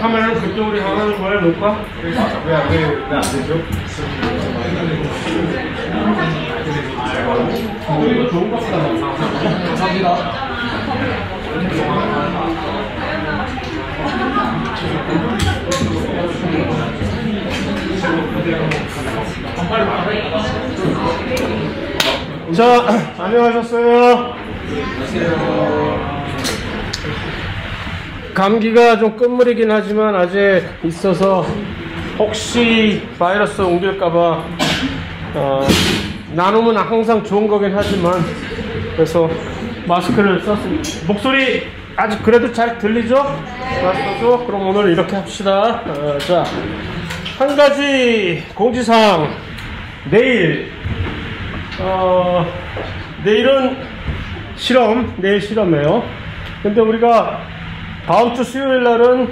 카메라는 그쪽으로 향하는 거야, 놓을까? 왜 안 되죠? 이거 좋은 거 같다. 감사합니다. 자, 안녕하셨어요. 감기가 좀 끝물이긴 하지만 아직 있어서 혹시 바이러스 옮길까봐 나누면 항상 좋은 거긴 하지만 그래서 마스크를 썼습니다. 목소리 아직 그래도 잘 들리죠? 마스크도? 그럼 오늘 이렇게 합시다. 자, 한 가지 공지사항. 내일은 내일 실험이에요. 근데 우리가 다음 주 수요일 날은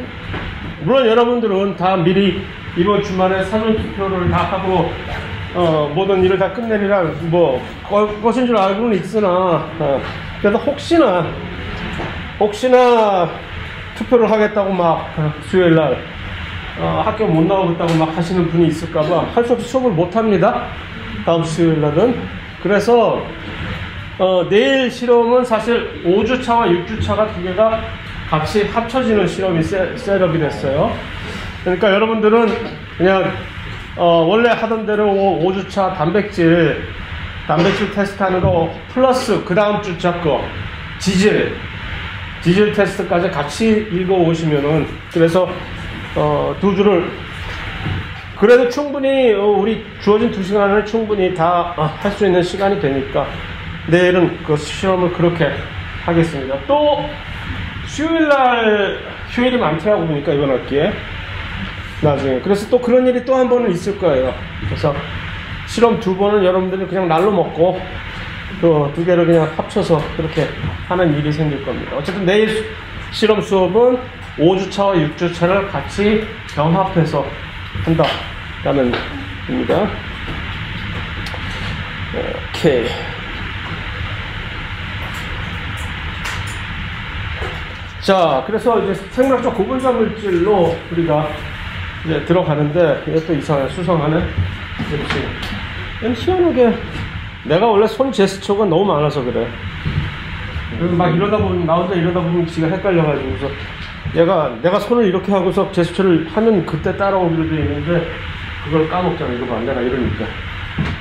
물론 여러분들은 다 미리 이번 주말에 사전 투표를 다 하고 모든 일을 다 끝내리라 뭐 것인 줄 알고는 있으나 그래도 혹시나 투표를 하겠다고 막 수요일 날 학교 못 나오겠다고 막 하시는 분이 있을까봐 할 수 없이 수업을 못 합니다. 다음 수요일 날은. 그래서 내일 실험은 사실 5주차와 6주차가 두 개가 같이 합쳐지는 실험이 셋업이 됐어요. 그러니까 여러분들은 그냥 원래 하던 대로 5주차 단백질 테스트하는 거 플러스 그 다음 주차 거 지질 테스트까지 같이 읽어 오시면은 그래서 두 주를 그래도 충분히 우리 주어진 2시간 안에 충분히 다 할 수 있는 시간이 되니까 내일은 그 실험을 그렇게 하겠습니다. 또 수요일날 휴일이 많더라고 보니까 이번 학기에 나중에 그래서 또 그런 일이 또 한 번은 있을 거예요. 그래서 실험 2번은 여러분들이 그냥 날로 먹고 또 2개를 그냥 합쳐서 그렇게 하는 일이 생길 겁니다. 어쨌든 내일 실험 수업은 5주차와 6주차를 같이 병합해서 한다라는 겁니다. 오케이. 자, 그래서 이제 생물학적 고분자 물질로 우리가 이제 들어가는데 이것도 이상해. 수성하네. 그렇지. 희한하게 내가 원래 손 제스처가 너무 많아서 그래. 그래서 막 이러다 보면 나 혼자 이러다 보면 지가 헷갈려가지고서 내가 손을 이렇게 하고서 제스처를 하면 그때 따라오기로 되어 있는데 그걸 까먹잖아. 이거 안 되나 이러니까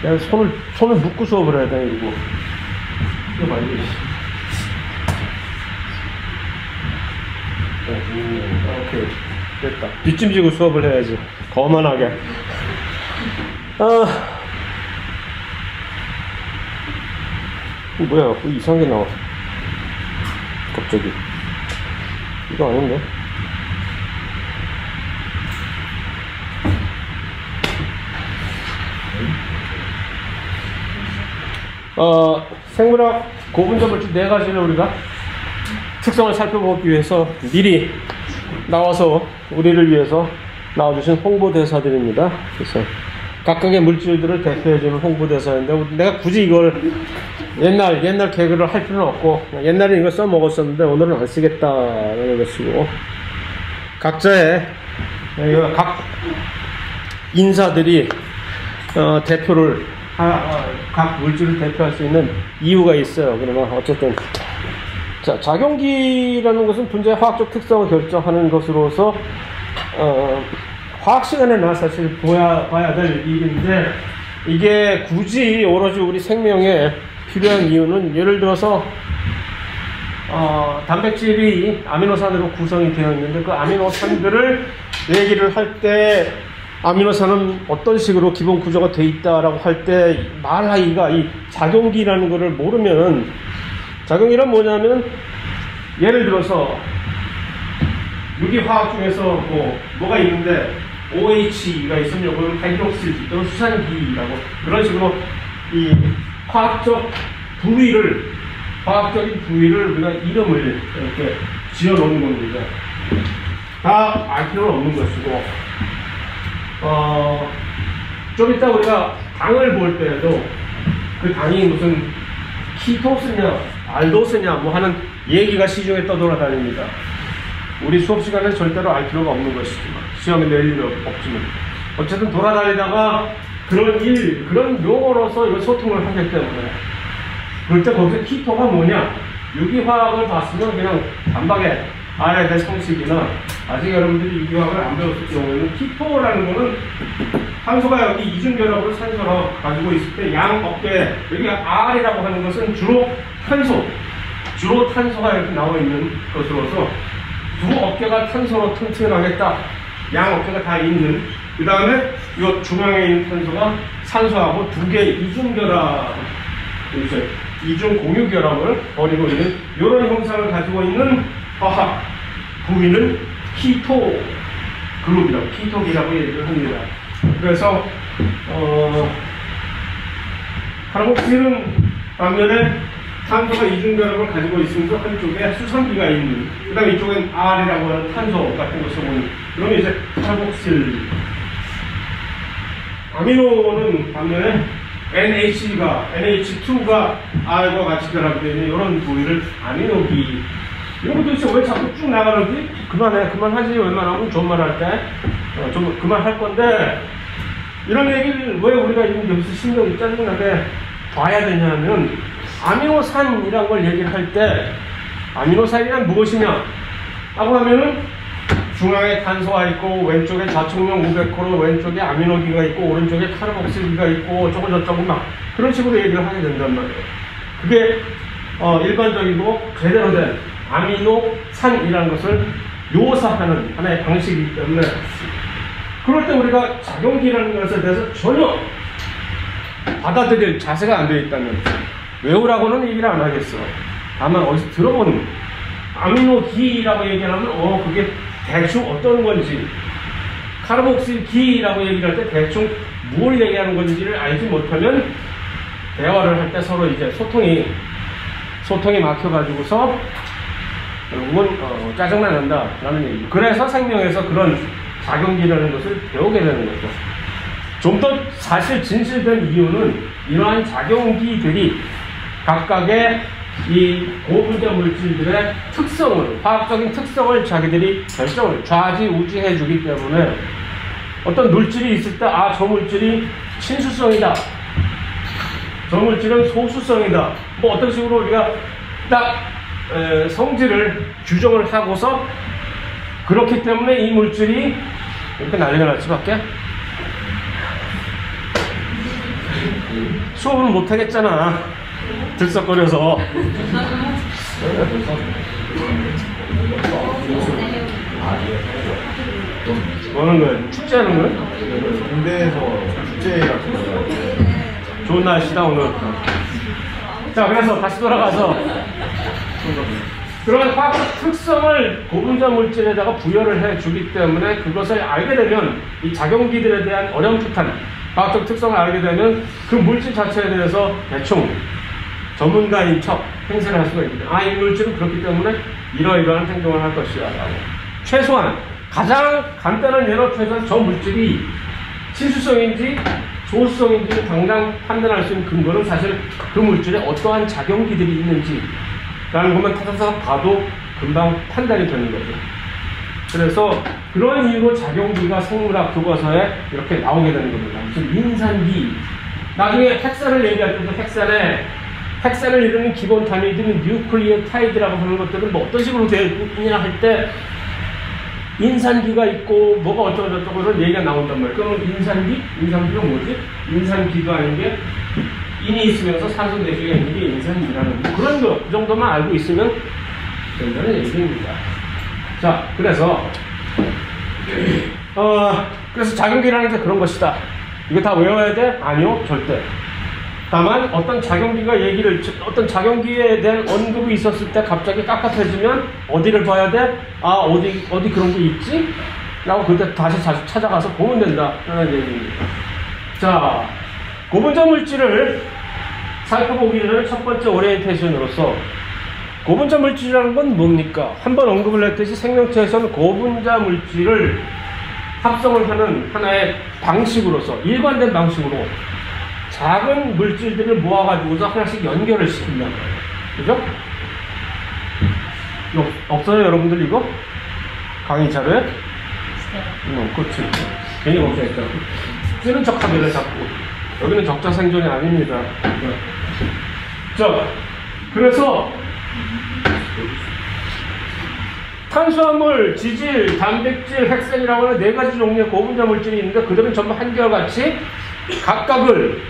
내가 손을 묶고 수업을 해야 돼. 이거 말이야. 오케이 됐다. 뒷짐지고 수업을 해야지. 거만하게. 뭐야, 뭐 이상하게 나와. 갑자기. 이거 아닌데? 생물학 고분자 물질 4가지를 우리가 특성을 살펴보기 위해서 미리 나와서 우리를 위해서 나와주신 홍보대사들입니다. 그래서 각각의 물질들을 대표해주는 홍보대사인데 내가 굳이 이걸 옛날 개그를 할 필요는 없고 옛날에 이걸 써먹었었는데 오늘은 안 쓰겠다라는 것이고 각자의 각 인사들이 대표를 각 물질을 대표할 수 있는 이유가 있어요. 그러면 어쨌든 자, 작용기라는 것은 분자의 화학적 특성을 결정하는 것으로서 화학 시간에 나 사실 봐야 될 일인데 이게 굳이 오로지 우리 생명에 필요한 이유는 예를 들어서 단백질이 아미노산으로 구성이 되어 있는데 그 아미노산들을 얘기를 할 때 아미노산은 어떤 식으로 기본 구조가 되어 있다라고 할 때 말하기가 이 작용기라는 것을 모르면은 작용이란 뭐냐면 예를 들어서 유기화학 중에서 뭐가 있는데 OH가 있으면 이건 하이드록실 또는 수산기라고 그런 식으로 이 화학적인 부위를 우리가 이름을 이렇게 지어 놓는 겁니다. 다 알 필요는 없는 것이고 좀 이따 우리가 당을 볼 때에도 그 당이 무슨 키토스냐 알도스냐 뭐 하는 얘기가 시중에 떠돌아다닙니다. 우리 수업 시간에 절대로 알 필요가 없는 것이지만 시험에 낼 일 없지만 어쨌든 돌아다니다가 그런 용어로서 이거 소통을 하기 때문에 그럴 때 거기서 키토가 뭐냐? 유기화학을 봤으면 그냥 단박에 알아야 될 상식이나 아직 여러분들이 유기화학을 안 배웠을 경우에는 키토라는 거는 탄소가 여기 이중결합으로 산소를 가지고 있을 때 양 어깨 여기 R이라고 하는 것은 주로 탄소가 이렇게 나와 있는 것으로서 두 어깨가 탄소로 튼튼하겠다. 양 어깨가 다 있는 그 다음에 이 중앙에 있는 탄소가 산소하고 두 개의 이중결합 이중 공유결합을 벌이고 있는 이런 형상을 가지고 있는 화학 부위는 키토 그룹이라고 키토기라고 얘기를 합니다. 그래서 카르복실은 반면에 탄소가 이중결합을 가지고 있으면서 한쪽에 수성기가 있는 그 다음에 이쪽엔 R이라고 하는 탄소 같은 것을 보는 그러면 이제 카르복실 아미노는 반면에 NH2가 R과 같이 결합이 되어 있는 이런 부위를 아미노기 이런 것도 있어. 왜 자꾸 쭉 나가는지 그만하지. 웬만하면 존말할 때 좀 그만할 건데 이런 얘기를 왜 우리가 여기서 신경이 짜증나게 봐야 되냐면 아미노산이라는 걸 얘기를 할 때 아미노산이란 무엇이냐 라고 하면은 중앙에 탄소가 있고 왼쪽에 자총령 500호로 왼쪽에 아미노기가 있고 오른쪽에 카르복실기가 있고 어쩌고 저쩌고 막 그런 식으로 얘기를 하게 된단 말이에요. 그게 일반적이고 제대로 된 아미노산이라는 것을 묘사하는 하나의 방식이기 때문에 그럴 때 우리가 작용기라는 것에 대해서 전혀 받아들일 자세가 안 되어 있다면 외우라고는 얘기를 안 하겠어. 다만 어디서 들어보는 아미노기라고 얘기하면 그게 대충 어떤 건지 카르복실기라고 얘기를 할 때 대충 뭘 얘기하는 건지를 알지 못하면 대화를 할 때 서로 이제 소통이 막혀가지고서 결국은 짜증만 난다 라는 얘기. 그래서 생명에서 그런 작용기라는 것을 배우게 되는 거죠. 좀 더 사실 진실된 이유는 이러한 작용기들이 각각의 이 고분자 물질들의 화학적인 특성을 자기들이 결정을 좌지우지해 주기 때문에 어떤 물질이 있을 때 저 물질이 친수성이다, 저 물질은 소수성이다, 뭐 어떤 식으로 우리가 딱 성질을 규정을 하고서 그렇기 때문에 이 물질이 이렇게 난리가 났지 밖에 수업은 못하겠잖아. 들썩거려서. 뭐 하는 거야? 축제하는 거야? 군대에서 축제 같은 거. 좋은 날씨다 오늘. 자, 그래서 다시 돌아가서 그런 화학 특성을 고분자 물질에다가 부여를 해주기 때문에 그것을 알게 되면 이 작용기들에 대한 어렴풋한 화학적 특성을 알게 되면 그 물질 자체에 대해서 대충 전문가인 척 행세를 할 수가 있습니다. 이 물질은 그렇기 때문에 이러이러한 행동을 할 것이야 라고. 최소한 가장 간단한 예로 최소한 저 물질이 친수성인지 소수성인지 당장 판단할 수 있는 근거는 사실 그 물질에 어떠한 작용기들이 있는지 라는 것만 찾아서 봐도 금방 판단이 되는 거죠. 그래서 그런 이유로 작용기가 생물학 교과서에 이렇게 나오게 되는 겁니다. 무슨 인산기, 나중에 핵산을 얘기할 때도 핵산을 이루는 기본 단위들은 뉴클리오타이드라고 하는 것들은 뭐 어떤 식으로 되어 있느냐 할 때 인산기가 있고 뭐가 어쩌고저쩌고 그런 얘기가 나온단 말이에요. 그럼 인산기가 뭐지? 인산기도 아닌 게 인이 있으면서 산소 내주가 있는 게 인산기라는 그런 거, 그 정도만 알고 있으면 된다는 얘기입니다. 자, 그래서 작용기라는 게 그런 것이다. 이거 다 외워야 돼? 아니요, 절대. 다만 어떤 작용기에 대한 언급이 있었을 때 갑자기 깝깝해지면 어디를 봐야 돼? 어디 그런 게 있지? 라고 그때 다시 찾아가서 보면 된다 라는 얘기입니다. 자, 고분자 물질을 살펴보기 전에 첫 번째 오리엔테이션으로서 고분자 물질이라는 건 뭡니까? 한번 언급을 했듯이 생명체에서는 고분자 물질을 합성을 하는 하나의 방식으로서 일관된 방식으로 작은 물질들을 모아가지고서 하나씩 연결을 시킨단 말이에요. 그죠? 없어요, 여러분들 이거? 강의 잘해? 그렇지. 괜히 걱정했다. 쓰는 척 하길래 자꾸. 여기는 적자 생존이 아닙니다. 자, 그래서 탄수화물, 지질, 단백질, 핵산이라고 하는 4가지 종류의 고분자 물질이 있는데 그들은 전부 한결같이 각각을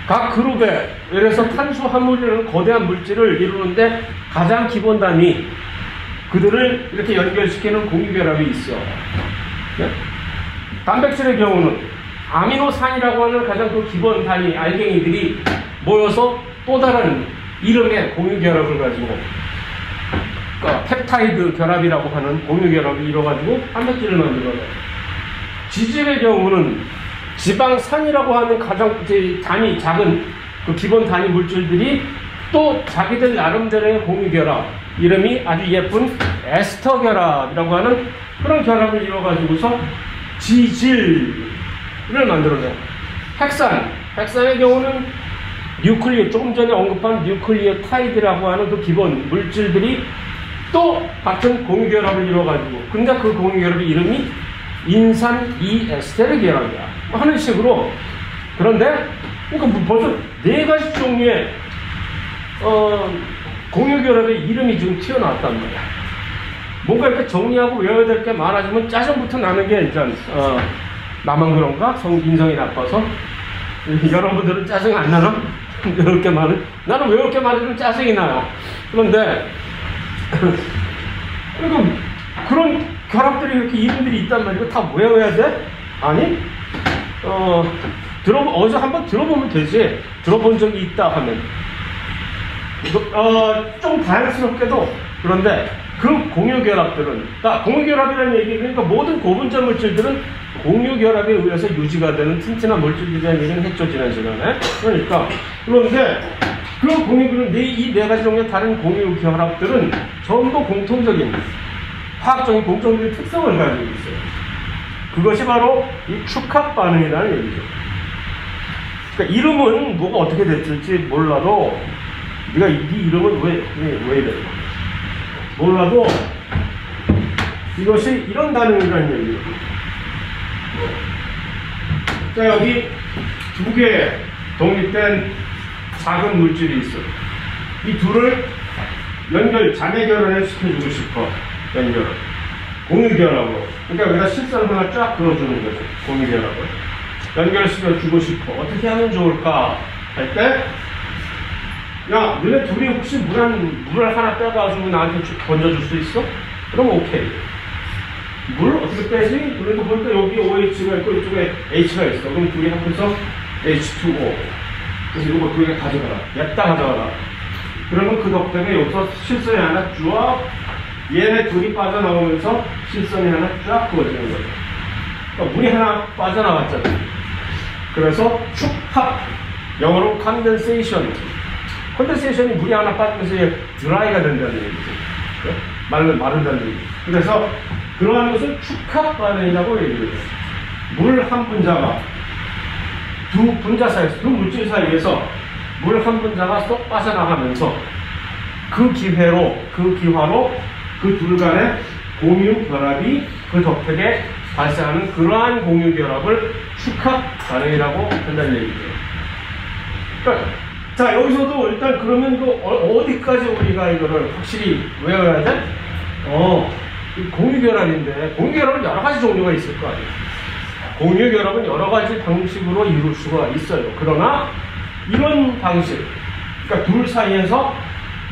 각 그룹에, 예를 들어서 탄수화물이라는 거대한 물질을 이루는데 가장 기본 단위, 그들을 이렇게 연결시키는 공유결합이 있어. 네? 단백질의 경우는 아미노산이라고 하는 가장 그 기본 단위 알갱이들이 모여서 또 다른 이름의 공유결합을 가지고, 그러니까 펩타이드 결합이라고 하는 공유결합이 이뤄가지고 단백질을 만들어요. 지질의 경우는 지방산이라고 하는 가장 단위 작은 그 기본 단위 물질들이 또 자기들 나름대로의 공유결합, 이름이 아주 예쁜 에스터 결합이라고 하는 그런 결합을 이뤄가지고서 지질을 만들어내요. 핵산의 경우는 뉴클리오, 조금 전에 언급한 뉴클리오타이드라고 하는 그 기본 물질들이 또 같은 공유결합을 이뤄가지고, 근데 그 공유결합의 이름이 인산 이에스테르 결합이야 하는 식으로. 그런데 그러니까 벌써 4가지 종류의 공유결합의 이름이 지금 튀어나왔단 말이야. 뭔가 이렇게 정리하고 외워야 될 게 많아지면 짜증부터 나는 게 이제 나만 그런가? 인성이 나빠서. 여러분들은 짜증 안 나나? 외울 게 많은? 나는 외울 게 많으면 짜증이 나요. 그런데 그러니까 그런 결합들이 이렇게 이름들이 있단 말이고 다 외워야 돼? 아니? 어디서 한번 들어보면 되지. 들어본 적이 있다 하면. 좀 다양스럽게도. 그런데 그 공유결합들은, 공유결합이라는 얘기, 그러니까 모든 고분자 물질들은 공유결합에 의해서 유지가 되는 튼튼한 물질들이라는 얘기는 했죠, 지난 시간에. 그러니까. 그런데 그 이 4가지 종류의 다른 공유결합들은 전부 공통적인, 화학적인 공통적인 특성을 가지고 있어요. 그것이 바로 이 축합 반응이라는 얘기죠. 그러니까 이름은 뭐가 어떻게 됐을지 몰라도, 네가 네 이름은 왜 이래? 몰라도 이것이 이런 반응이라는 얘기예요. 자, 여기 2개의 독립된 작은 물질이 있어요. 이 둘을 자매 결합을 시켜주고 싶어. 공유결합으로. 그러니까 여기다 실선을 하나 쫙 그어주는 거죠. 공유결합을 연결시켜주고 싶어. 어떻게 하면 좋을까 할 때, 야, 너네 둘이 혹시 물을 하나 빼가지고 나한테 던져줄 수 있어? 그럼 오케이. 물 어떻게 빼지? 그래도 보니까 여기 OH가 있고 이쪽에 H가 있어. 그럼 둘이 합해서 H2O. 그래서 이거 2개 가져가라. 냅다 가져가라. 그러면 그 덕분에 여기서 실선이 하나 쫙, 얘네 둘이 빠져나오면서 실선이 하나 쫙 그어지는 거죠. 그러니까 물이 하나 빠져나왔잖아. 그래서 축합, 영어로 컨덴세이션. 컨덴세이션이 물이 하나 빠지면서 드라이가 된다는 얘기죠. 마른다는 얘기. 그래서 그러한 것을 축합 반응이라고 얘기해요. 물 한 분자가 두 분자 사이에서, 두 물질 사이에서 물 한 분자가 쏙 빠져나가면서 그 기화로 그 둘 간의 공유 결합이 그 덕택에 발생하는 그러한 공유 결합을 축합 반응이라고 한다는 얘기죠. 그러니까 자, 여기서도 일단 그러면 어디까지 우리가 이거를 확실히 외워야 돼? 공유결합인데, 공유결합은 여러 가지 종류가 있을 거 아니에요. 공유결합은 여러 가지 방식으로 이룰 수가 있어요. 그러나 이런 방식, 그러니까 둘 사이에서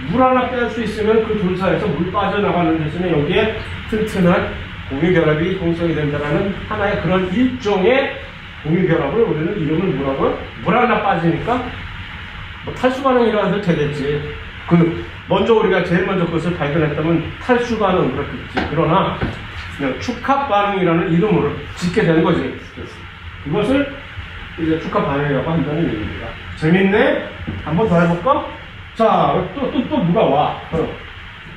물 하나 뺄 수 있으면 그 둘 사이에서 물 빠져나가는 대신에 여기에 튼튼한 공유결합이 형성이 된다는 하나의 그런 일종의 공유결합을 우리는 이름을 뭐라고요? 물 하나 빠지니까 탈수 반응이라 해도 되겠지. 먼저 우리가 제일 먼저 그것을 발견했다면 탈수 반응 그렇겠지. 그러나 그냥 축합 반응이라는 이름으로 짓게 된 거지. 이것을 이제 축합 반응이라고 한다는 얘기입니다. 재밌네? 한번 더 해볼까? 자, 또 누가 와.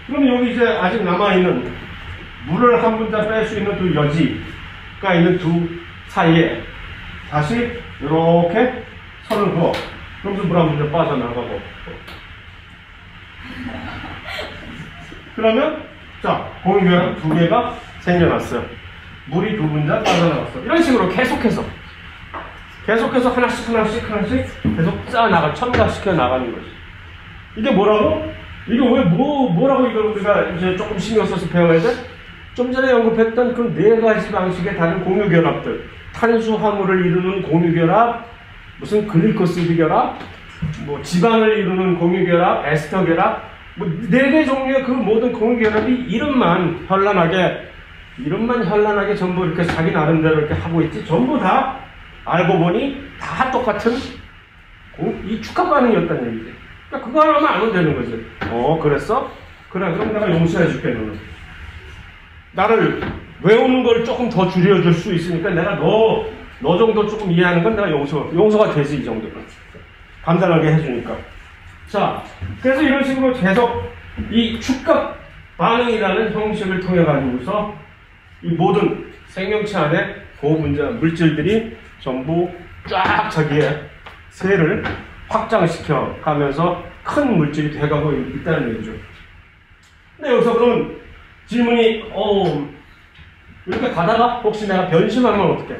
그럼 여기 이제 아직 남아있는 물을 한 분자 뺄 수 있는 두 여지가 있는 두 사이에 다시 이렇게 선을 그어. 그러면서 물 한 분자 빠져나가고. 그러면, 자, 공유결합 2개가 생겨났어요. 물이 두 분자 빠져나갔어. 이런 식으로 계속해서 하나씩 계속 쌓아나가 첨가시켜 나가는 거지. 이게 뭐라고? 이게 왜 뭐라고 이걸 우리가 이제 조금 신경 써서 배워야 돼? 좀 전에 언급했던 그 네 가지 방식의 다른 공유결합들, 탄수화물을 이루는 공유결합, 무슨 글리코시드 결합, 뭐 지방을 이루는 공유결합, 에스터 결합, 뭐 네 개 종류의 그 모든 공유결합이 이름만 현란하게 전부 이렇게 자기 나름대로 이렇게 하고 있지, 전부 다 알고 보니 다 똑같은 이 축합 반응이었다는 얘기지. 그러니까 그거 하나만 알면 되는 거지. 그랬어? 그래, 그럼 내가 용서해 줄게, 너는. 나를 외우는 걸 조금 더 줄여줄 수 있으니까 내가 너 정도 조금 이해하는 건 내가 용서가 되지, 이 정도는. 간단하게 해주니까. 자, 그래서 이런 식으로 계속 이 축합 반응이라는 형식을 통해 가지고서 이 모든 생명체 안에 고분자 물질들이 전부 쫙 자기의 세를 확장시켜 가면서 큰 물질이 돼가고 있다는 얘기죠. 근데 여기서 그럼 질문이, 이렇게 가다가 혹시 내가 변심하면 어떡해?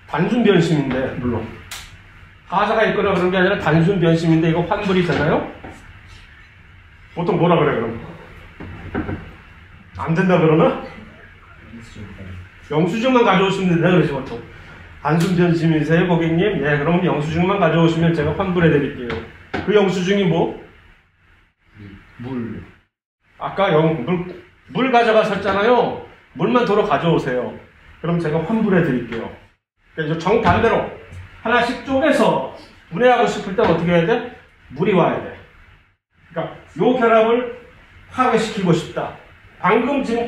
단순 변심인데, 물론. 가사가 있거나 그런 게 아니라 단순 변심인데 이거 환불이잖아요? 보통 뭐라 그래, 그럼? 안 된다 그러나? 영수증만 가져오시면 된다 그러지, 보통. 단순 변심이세요, 고객님? 네, 그럼 영수증만 가져오시면 제가 환불해 드릴게요. 그 영수증이 뭐? 물. 아까 물 가져가셨잖아요. 물만 도로 가져오세요. 그럼 제가 환불해 드릴게요. 그러니까 정반대로 하나씩 쪼개서 분해하고 싶을 때 어떻게 해야 돼? 물이 와야 돼. 그러니까 요 결합을 파괴시키고 싶다. 방금 지금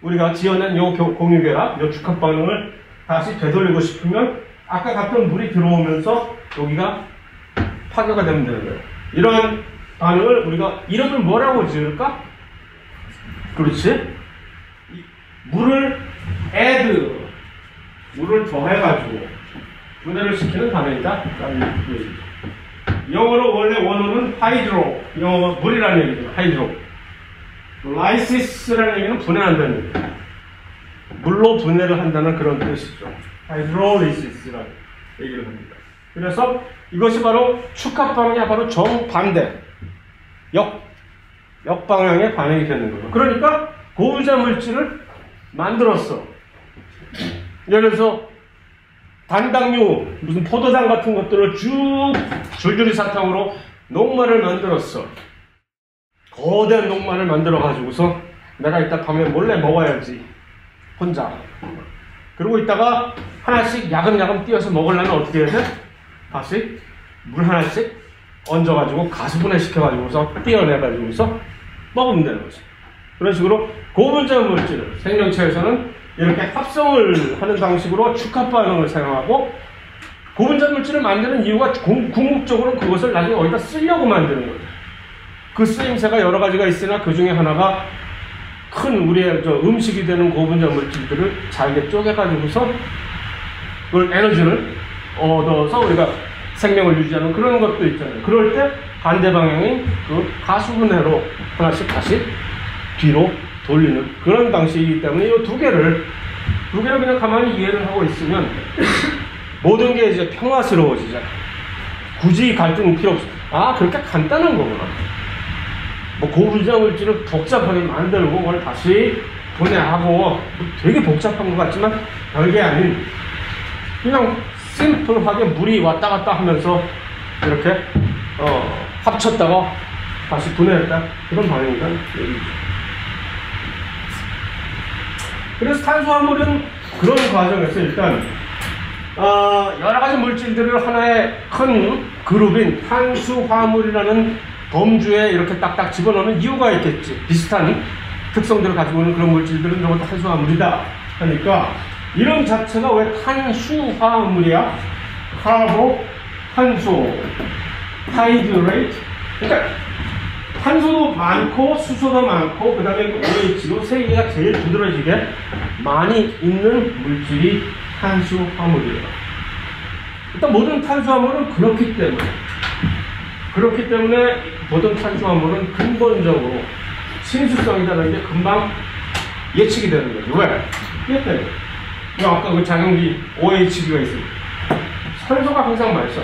우리가 지어낸 요 공유결합, 요 축합 반응을 다시 되돌리고 싶으면 아까 같은 물이 들어오면서 여기가 파괴가 되면 되는 거예요. 이러한 반응을 우리가 이름을 뭐라고 지을까? 그렇지? 물을 물을 더해가지고 분해를 시키는 반응이다. 영어로 원래 원어는 하이드로, 영어 물이라는 얘기죠. 하이드로. 라이시스라는 얘기는 분해한다는 얘기죠. 물로 분해를 한다는 그런 뜻이죠. 하이드로리시스라는 얘기를 합니다. 그래서 이것이 바로 축합 반응이 바로 정반대, 역방향의 반응이 되는 거예요. 그러니까 고분자 물질을 만들었어. 예를 들어서 단당류, 무슨 포도당 같은 것들을 쭉 줄줄이 사탕으로 녹말을 만들었어. 거대한 녹말을 만들어 가지고서 내가 이따 밤에 몰래 먹어야지, 혼자. 그러고 있다가 하나씩 야금야금 띄어서 먹으려면 어떻게 해야 돼? 다시 물 하나씩 얹어가지고 가수분해 시켜가지고서 띄어내가지고서 먹으면 되는 거지. 그런 식으로 고분자 물질을 생명체에서는 이렇게 합성을 하는 방식으로 축합 반응을 사용하고, 고분자 물질을 만드는 이유가 궁극적으로 그것을 나중에 어디다 쓰려고 만드는 거죠. 그 쓰임새가 여러 가지가 있으나 그 중에 하나가 큰 우리의 음식이 되는 고분자 물질들을 잘게 쪼개가지고서 그걸 에너지를 얻어서 우리가 생명을 유지하는 그런 것도 있잖아요. 그럴 때 반대 방향인 그 가수분해로 하나씩 다시 뒤로 돌리는 그런 방식이기 때문에 이 두 개를 그냥 가만히 이해를 하고 있으면 모든 게 이제 평화스러워지잖아. 굳이 갈등 필요 없어. 아, 그렇게 간단한 거구나. 뭐 고분자 물질을 복잡하게 만들고 그걸 다시 분해하고 되게 복잡한 것 같지만 별게 아닌 그냥 심플하게 물이 왔다 갔다 하면서 이렇게 합쳤다가 다시 분해했다, 그런 반응이라는 얘기죠. 그래서 탄수화물은 그런 과정에서 일단 여러 가지 물질들을 하나의 큰 그룹인 탄수화물이라는 범주에 이렇게 딱딱 집어넣는 이유가 있겠지. 비슷한 특성들을 가지고 있는 그런 물질들은 전부 다 탄수화물이다 하니까 이름 자체가 왜 탄수화물이야? 카보, 탄소, 하이드레이트. 그러니까 탄소도 많고 수소도 많고 그 다음에 OH로 세 개가 제일 두드러지게 많이 있는 물질이 탄수화물이에요. 일단 모든 탄수화물은 그렇기 때문에 모든 탄수화물은 근본적으로 친수성이라는 게 금방 예측이 되는 거죠. 왜? 이게 때문에. 아까 그 작용기 OHB가 있습니다. 산소가 항상 말썽.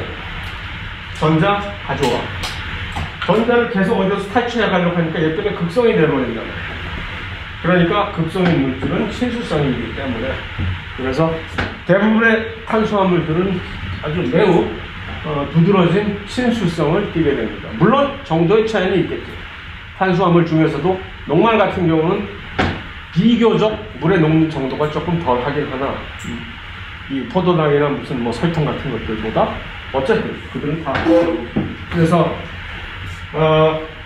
전자 가져와. 전자를 계속 어디서 탈취해 가려고 하니까 얘 때문에 극성이 되어버린다. 그러니까 극성인 물질은 친수성이기 때문에. 그래서 대부분의 탄수화물들은 아주 매우 두드러진 친수성을 띠게 됩니다. 물론 정도의 차이는 있겠죠. 탄수화물 중에서도 녹말 같은 경우는 비교적 물에 녹는 정도가 조금 덜 하긴 하나 이 포도당이나 무슨 뭐 설탕 같은 것들보다 어쨌든 그들은 다 그래서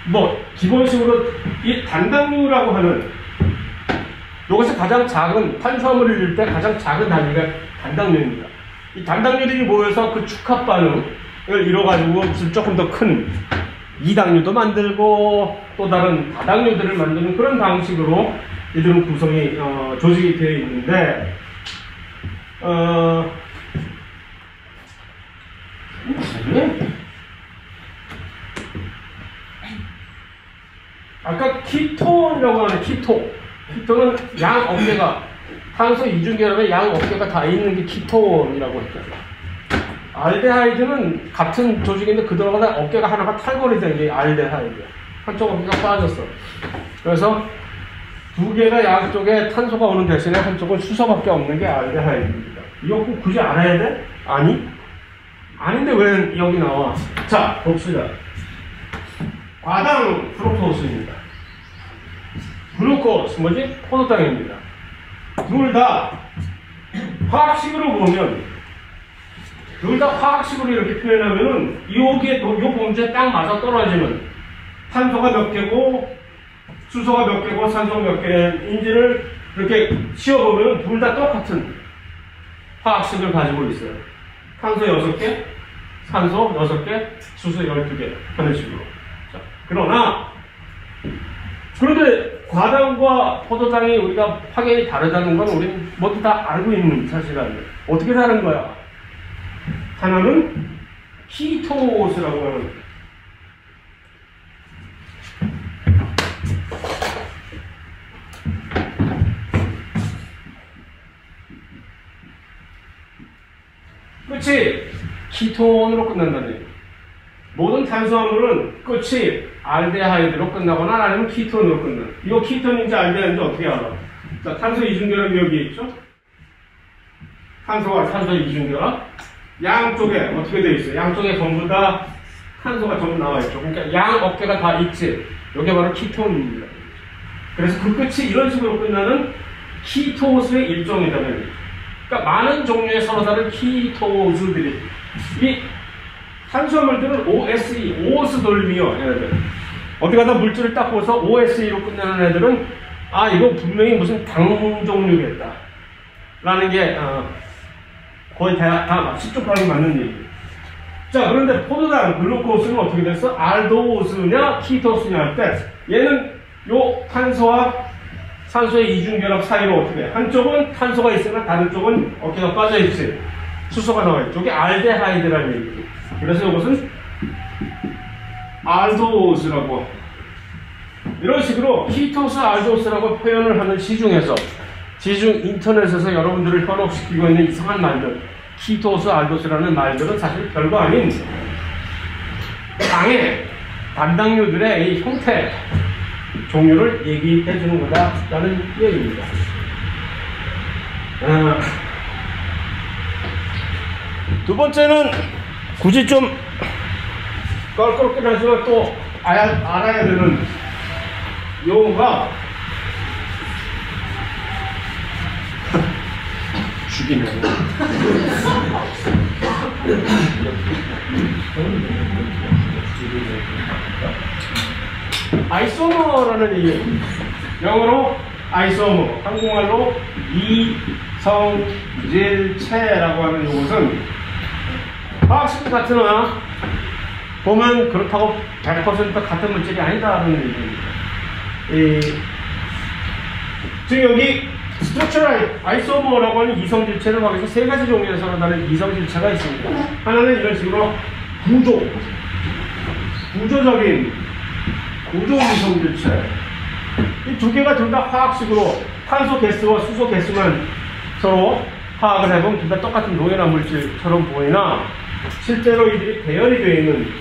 뭐 기본식으로 이 단당류라고 하는 이것이 가장 작은 탄수화물을 넣을 때 가장 작은 단위가 단당류입니다. 이 단당류들이 모여서 그 축합 반응을 이뤄가지고 무슨 조금 더 큰 이당류도 만들고 또 다른 다당류들을 만드는 그런 방식으로 이들은 구성이 조직이 되어 있는데 아까 키톤이라고 하는 키톤은 양 어깨가 탄소 이중결합에 양 어깨가 다 있는 게 키톤이라고 했잖아요. 알데하이드는 같은 조직인데 그 들어가다 어깨가 하나가 탈골이 된 게 알데하이드야. 한쪽 어깨가 빠졌어. 그래서 두 개가 양쪽에 탄소가 오는 대신에 한쪽은 수소밖에 없는 게 알데하이드입니다. 이거 꼭 굳이 알아야 돼? 아니? 아닌데 왜 여기 나와? 자, 봅시다. 과당 프룩토스입니다. 글루코스 뭐지? 포도당입니다. 둘 다 화학식으로 보면 둘 다 화학식으로 이렇게 표현하면은 여기에 요 봉지에 딱 맞아 떨어지는 탄소가 몇 개고 수소가 몇 개고 산소가 몇 개인지를 이렇게 씌워보면 둘 다 똑같은 화학식을 가지고 있어요. 탄소 6개, 산소 6개, 수소 12개 하는 식으로. 자, 그런데 과당과 포도당이 우리가 확연히 다르다는 건 우리는 모두 다 알고 있는 사실이에요. 어떻게 다른 거야? 하나는 키토스라고 하는 끝이 키톤으로 끝난다는 얘기예요. 모든 탄수화물은 끝이 알데하이드로 끝나거나 아니면 키톤으로 끝나. 이거 키톤인지 알데하이드인지 어떻게 알아? 자, 탄소 이중결합이 여기 있죠? 탄소와 산소 이중결합. 양쪽에 어떻게 되어 있어요? 양쪽에 전부 다 탄소가 전부 나와 있죠. 그러니까 양 어깨가 다 있지. 이게 바로 키톤입니다. 그래서 그 끝이 이런 식으로 끝나는 키토스의 일종이라는 얘기죠. 그러니까 많은 종류의 서로 다른 키토스들이 이 탄수화물들은 OSE, 오스 돌미어 얘네들. 어디 가다 물질을 딱 보서 OSE로 끝나는 애들은 아 이거 분명히 무슨 당 종류겠다 라는 게 거의 다 십조파기 맞는 얘기예요. 자, 그런데 포도당 글루코스는 어떻게 됐어? 알도스냐 키토스냐 할 때 얘는 요 탄소와 산소의 이중결합 사이로 어떻게 해? 한쪽은 탄소가 있으나 다른 쪽은 어깨가 빠져있지. 수소가 나와 있죠. 이게 알데하이드라는 얘기죠. 그래서 이것은 알도스라고 이런 식으로 키토스 알도스라고 표현을 하는 시중에서 인터넷에서 여러분들을 현혹시키고 있는 이상한 말들 키토스 알도스라는 말들은 사실 별거 아닌 당의 단당류들의 이 형태 종류를 얘기해 주는 거다라는 얘기입니다. 두 번째는 굳이 좀 껄끄럽긴 하지만 또 알아야 되는 용어가 죽이네. 아이소머라는 얘기예요. 영어로 아이소머, 한국말로 이성질체라고 하는 이것은 화학식 같으나 보면 그렇다고 100% 같은 물질이 아니다라는 얘기입니다. 지금 여기 스트럭처럴 아이소머라고 하는 이성질체를 거기서 세 가지 종류의 서로 다른 이성질체가 있습니다. 하나는 이런 식으로 구조적인 구조 이성질체. 이 두 개가 둘 다 화학식으로 탄소 개수와 수소 개수만 서로 파악을 해보면 둘 다 똑같은 동일한 물질처럼 보이나 실제로 이들이 배열이 되어 있는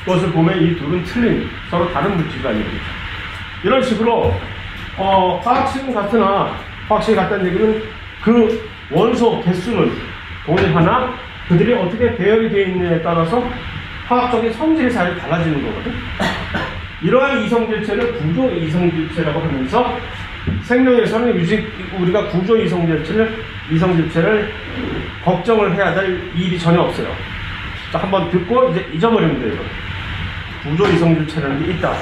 것을 보면 이 둘은 틀린 서로 다른 물질이 아닙니다. 이런 식으로 화학식은 같으나 화학식이 같다는 얘기는 그 원소 개수는 동일하나 그들이 어떻게 배열이 되어 있느냐에 따라서 화학적인 성질이 잘 달라지는 거거든. 이러한 이성질체를 구조 이성질체라고 하면서 생명에서는 우리가 구조 이성질체를 걱정을 해야 될 일이 전혀 없어요. 자, 한번 듣고 이제 잊어버리면 돼요. 구조 이성질체라는 게 있다.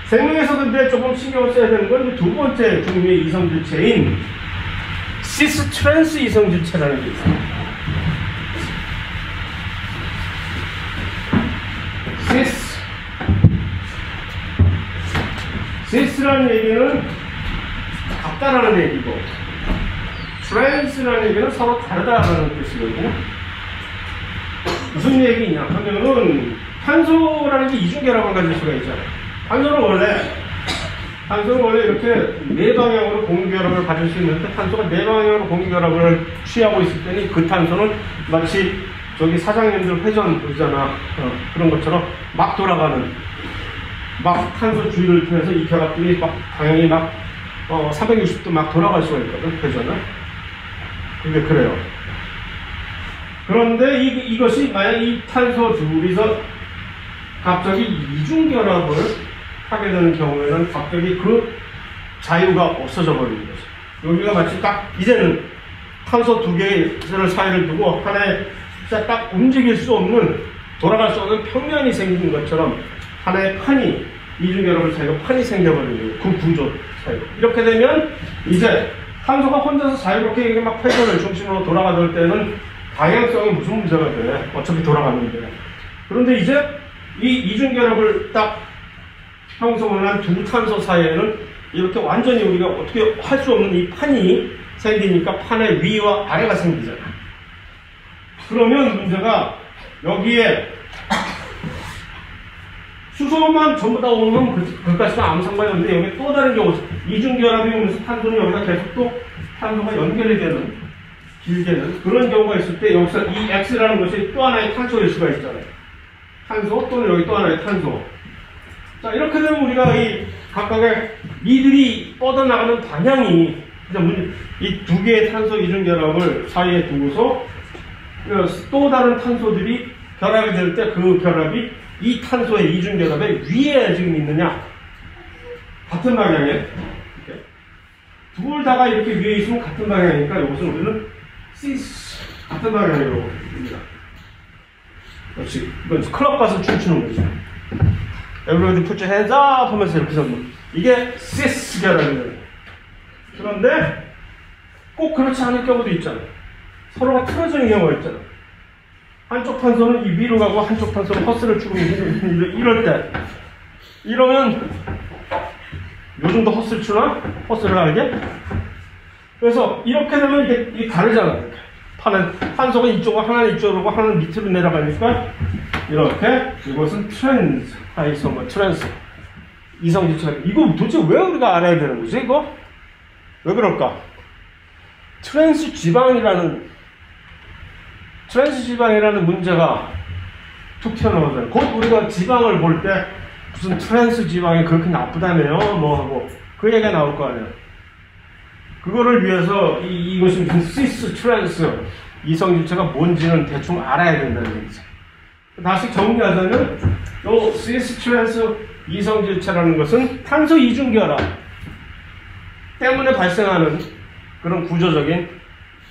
생명에서 근데 조금 신경을 써야 되는 건 두 번째 종류의 이성질체인 시스 트랜스 이성질체라는 게 있어요. 시스라는 얘기는 같다라는 얘기고, 트랜스라는 얘기는 서로 다르다라는 뜻이거든요. 무슨 얘기냐 하면은 탄소라는 게 이중결합을 가질 수가 있잖아요. 탄소는 원래 이렇게 네 방향으로 공유결합을 가질 수 있는데, 탄소가 네 방향으로 공유결합을 취하고 있을 때는 그 탄소는 마치 저기 사장님들 회전 보잖아, 그런 것처럼 막 돌아가는, 막 탄소 주위를 통해서 이 결합들이 막 방향이 막 360도 막 돌아갈 수가 있거든, 회전은. 그게 그래요. 그런데 이것이 만약 이 탄소 둘이서 갑자기 이중결합을 하게 되는 경우에는 갑자기 그 자유가 없어져 버리는 거죠. 여기가 마치 딱 이제는 탄소 두 개의 사이를 두고 하나의 진짜 딱 움직일 수 없는, 돌아갈 수 없는 평면이 생긴 것처럼 하나의 판이, 이중결합을 사이가 판이 생겨버리는 거예요. 그 구조 사이로. 이렇게 되면 이제 탄소가 혼자서 자유롭게 막 회전을 중심으로 돌아가던 때는 방향성에 무슨 문제가 돼? 어차피 돌아가는데. 그런데 이제 이 이중결합을 딱 형성을 한 두 탄소 사이에는 이렇게 완전히 우리가 어떻게 할 수 없는 이 판이 생기니까 판의 위와 아래가 생기잖아. 그러면 문제가 여기에 수소만 전부 다 오면 그것까지는 아무 상관이 없는데, 여기 또 다른 경우, 이중결합이 오면서 탄소는 여기다 계속 또 탄소가 연결이 되는, 길게는 그런 경우가 있을 때 여기서 이 X라는 것이 또 하나의 탄소일 수가 있잖아요. 탄소 또는 여기 또 하나의 탄소. 자, 이렇게 되면 우리가 이 각각의 이들이 뻗어나가는 방향이 이 두 개의 탄소 이중결합을 사이에 두고서 또 다른 탄소들이 결합이 될 때 그 결합이 이 탄소의 이중결합의 위에 지금 있느냐, 같은 방향에 둘 다가 이렇게 위에 있으면 같은 방향이니까 이것은 우리는 시스, 같은 방향으로 봅니다. 그렇지. 이건 클럽 가서 춤추는 거죠. Everybody put your hands up 하면서 이렇게 잡는, 이게 시스 결합이에요. 그런데 꼭 그렇지 않을 경우도 있잖아요. 서로가 틀어지는 경우가 있잖아요. 한쪽 탄소는 이 위로 가고 한쪽 탄소는 허스를 추고 이럴 때, 이러면 요즘도 허스를 추나? 허스를 알게? 그래서 이렇게 되면 이게 다르잖아요. 판은 탄소가 이쪽으로, 하나는 이쪽으로 가고 하나는 밑으로 내려가니까 이렇게, 이것은 트랜스 아이소머, 트랜스 이성질체. 이거 도대체 왜 우리가 알아야 되는 거지? 이거 왜 그럴까? 트랜스 지방이라는 문제가 툭 튀어나오잖아요. 곧 우리가 지방을 볼 때 무슨 트랜스 지방이 그렇게 나쁘다며요, 뭐 하고 그 얘기가 나올 거 아니에요. 그거를 위해서 이것이 무슨 시스 트랜스 이성질체가 뭔지는 대충 알아야 된다는 얘기죠. 다시 정리하자면 이 시스 트랜스 이성질체라는 것은 탄소 이중결합 때문에 발생하는 그런 구조적인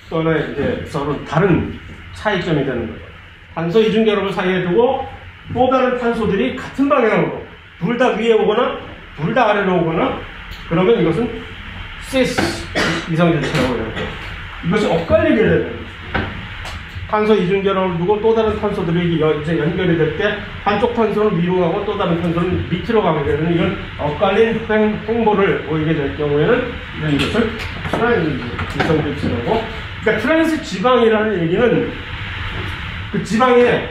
또는 이제 서로 다른 차이점이 되는 거죠. 탄소 이중결합을 사이에 두고 또 다른 탄소들이 같은 방향으로 둘 다 위에 오거나 둘 다 아래로 오거나 그러면 이것은 시스 이성질체라고 해요. 이것이 엇갈리게 되는, 탄소 이중결합을 두고 또 다른 탄소들이 이제 연결이 될 때 한쪽 탄소는 위로 가고 또 다른 탄소는 밑으로 가게 되는 이런 엇갈린 행보를 보이게 될 경우에는 이것을 트랜스 이성질체라고. 그러니까 트랜스 지방이라는 얘기는 그 지방은